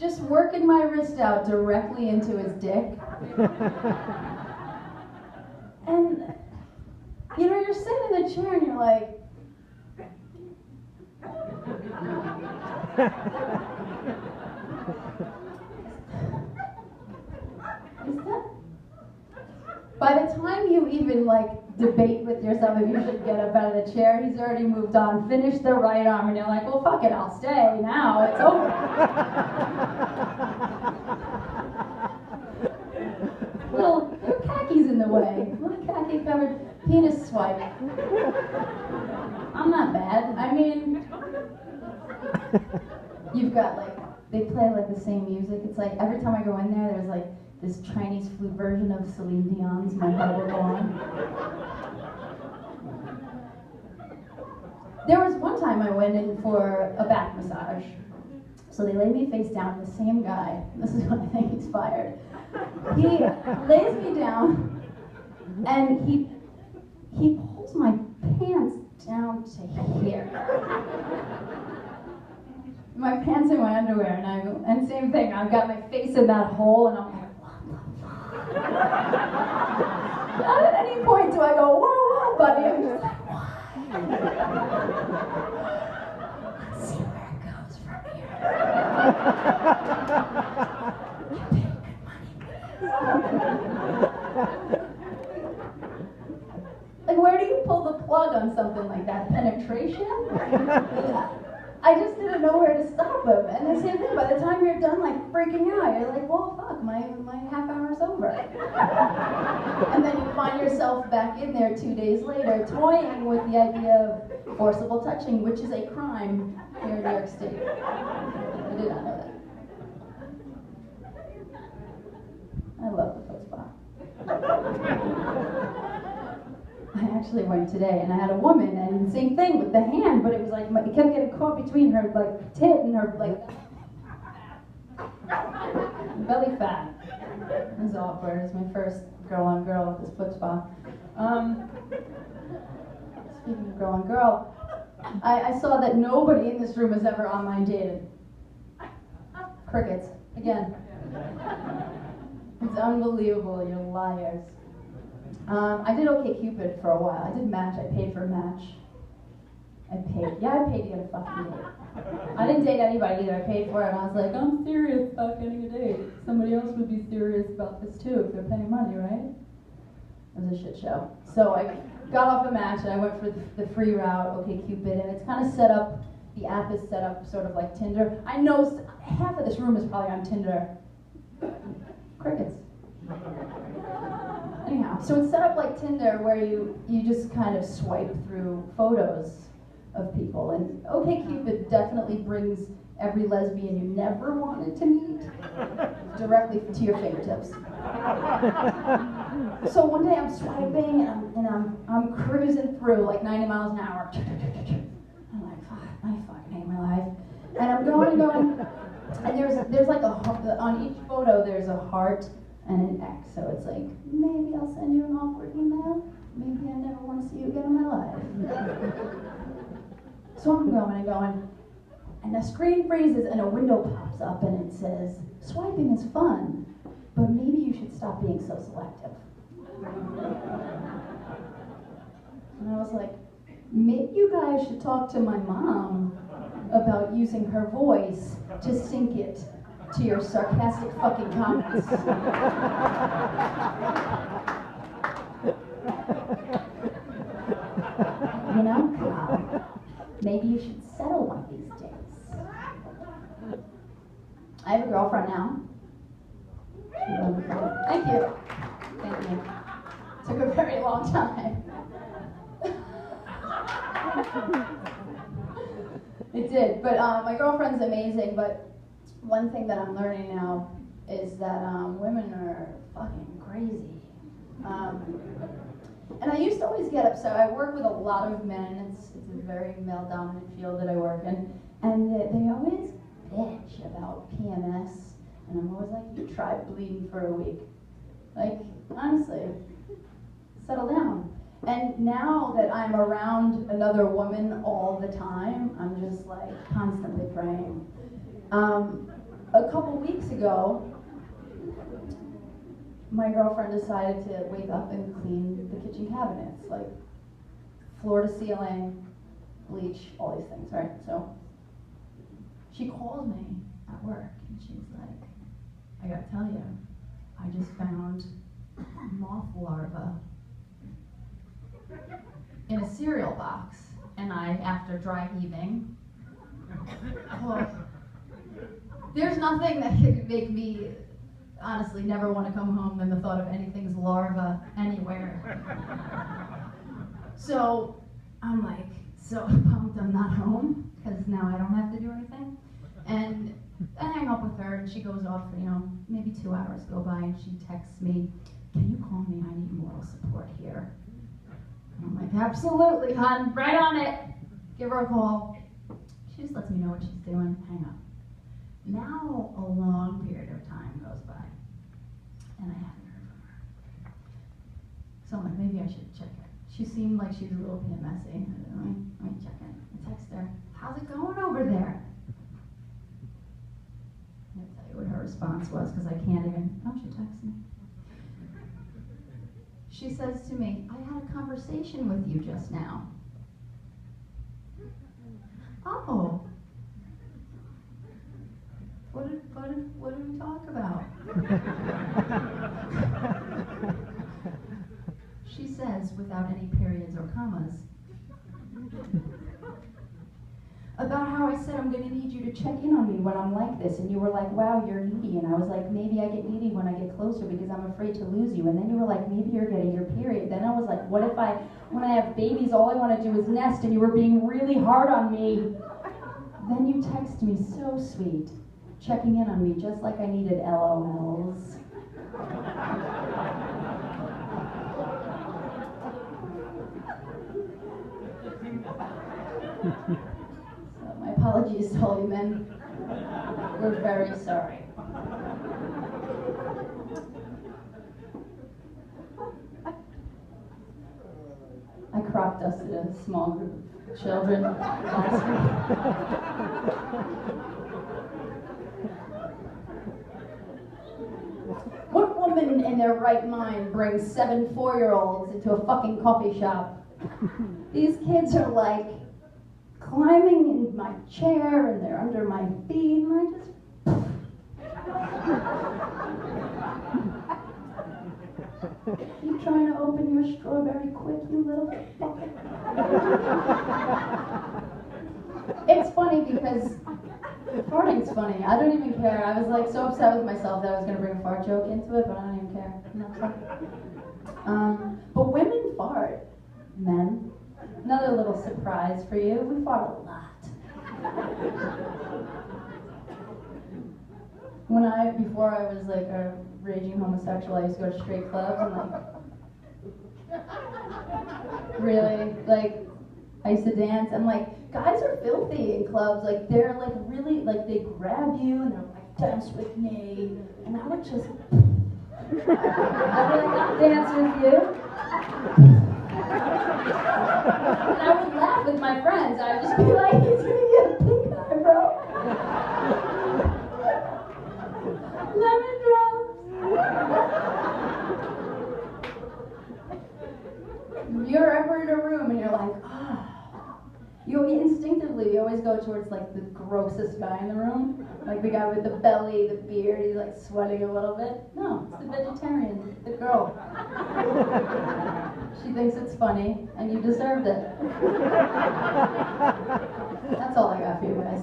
just working my wrist out directly into his dick. And, you know, you're sitting in the chair and you're like, is that? By the time you even like debate with yourself if you should get up out of the chair, he's already moved on, finished the right arm, and you're like, well, fuck it, I'll stay now, it's over. Little khakis in the way, little khaki covered penis swipe. I'm not bad. I mean, you've got like, they play like the same music. It's like every time I go in there, there's like this Chinese flute version of Celine Dion's My Heart Will Go On. There was one time I went in for a back massage. So they laid me face down, the same guy, this is when I think he's fired. He lays me down and he pulls my pants down to here. My pants and my underwear, and same thing, I've got my face in that hole and I'm like, not at any point do I go, whoa, whoa, buddy. I'm just like, why? Let's see where it goes from here. You pay good money. Like, where do you pull the plug on something like that? Penetration? I just didn't know where to stop him. And the same thing, by the time you're done like freaking out, you're like, well, fuck, my half hour's over. And then you find yourself back in there 2 days later, toying with the idea of forcible touching, which is a crime here in New York State. I did not know that. I love the foot spa. I actually went today and I had a woman and same thing with the hand, but it was like, it kept getting caught between her like tit and her like belly fat. It was awkward. It was my first girl on girl at this foot spa. Speaking of girl on girl, I saw that nobody in this room has ever online dated. Crickets, again. It's unbelievable, you're liars. I did OkCupid for a while. I did Match. I paid for Match. I paid to get a fucking date. I didn't date anybody either. I paid for it and I was like, I'm serious about getting a date. Somebody else would be serious about this too if they're paying money, right? It was a shit show. So I got off a Match and I went for the free route, OkCupid, and it's kind of set up, the app is set up sort of like Tinder. I know half of this room is probably on Tinder. Crickets. Anyhow, so it's set up like Tinder where you just kind of swipe through photos of people, and OkCupid definitely brings every lesbian you never wanted to meet directly to your fingertips. So one day I'm swiping and I'm cruising through like 90 miles an hour. I'm like, fuck, I fucking hate my life. And I'm going, and there's like on each photo there's a heart and an X, so it's like, maybe I'll send you an awkward email, maybe I never want to see you again in my life. So I'm going, and the screen freezes and a window pops up and it says, swiping is fun, but maybe you should stop being so selective. And I was like, maybe you guys should talk to my mom about using her voice to sync it to your sarcastic fucking comments. You know, maybe you should settle one of these days. I have a girlfriend now. Thank you. Thank you. Took a very long time. It did, but my girlfriend's amazing, but one thing that I'm learning now is that women are fucking crazy. And I used to always get upset. I work with a lot of men. It's a very male-dominant field that I work in. And they always bitch about PMS. And I'm always like, you tried bleeding for a week. Like, honestly, settle down. And now that I'm around another woman all the time, I'm just like constantly praying. a couple weeks ago, my girlfriend decided to wake up and clean the kitchen cabinets, like floor to ceiling, bleach, all these things, right? So she calls me at work and she's like, I gotta tell you, I just found moth larva in a cereal box, and after dry heaving, well, there's nothing that could make me honestly never want to come home than the thought of anything's larva anywhere. So I'm like so pumped I'm not home, because now I don't have to do anything. And I hang up with her and she goes off, maybe 2 hours go by and she texts me, can you call me? I need moral support here. And I'm like, absolutely, hon, right on it. Give her a call. She just lets me know what she's doing, hang up. Now a long period of time goes by and I haven't heard from her. So I'm like, maybe I should check it. She seemed like she was a little PMSy. Let me check in. I text her, how's it going over there? I'm gonna tell you what her response was, because I can't even, she texted me. She says to me, I had a conversation with you just now. Oh. What did we talk about? She says, without any periods or commas, about how I said I'm going to need you to check in on me when I'm like this, and you were like, wow, you're needy, and I was like, maybe I get needy when I get closer because I'm afraid to lose you, and then you were like, maybe you're getting your period. Then I was like, what if when I have babies, all I want to do is nest, and you were being really hard on me. Then you text me, so sweet, checking in on me just like I needed LOLs. My apologies to all you men. We're very sorry. I crop dusted a small group of children last week. What woman in their right mind brings 7 4-year-olds into a fucking coffee shop? These kids are like climbing in my chair and they're under my feet and I just you trying to open your strawberry quick, you little fuck? It's funny because farting's funny. I don't even care. I was like so upset with myself that I was going to bring a fart joke into it, but I don't even care. But women fart, men. Another little surprise for you. We fart a lot. Before I was like a raging homosexual, I used to go to straight clubs and really, I used to dance and guys are filthy in clubs. They're really, they grab you and they're like, dance with me. And I would just, I'd be like, I'll dance with you. And I would laugh with my friends. I would just be like, he's gonna get a pink eye, bro. Lemon drops. You're ever in a room and you're like, you instinctively always go towards the grossest guy in the room. Like the guy with the belly, the beard, he's sweating a little bit. No, it's the vegetarian, the girl. She thinks it's funny, and you deserved it. That's all I got for you guys.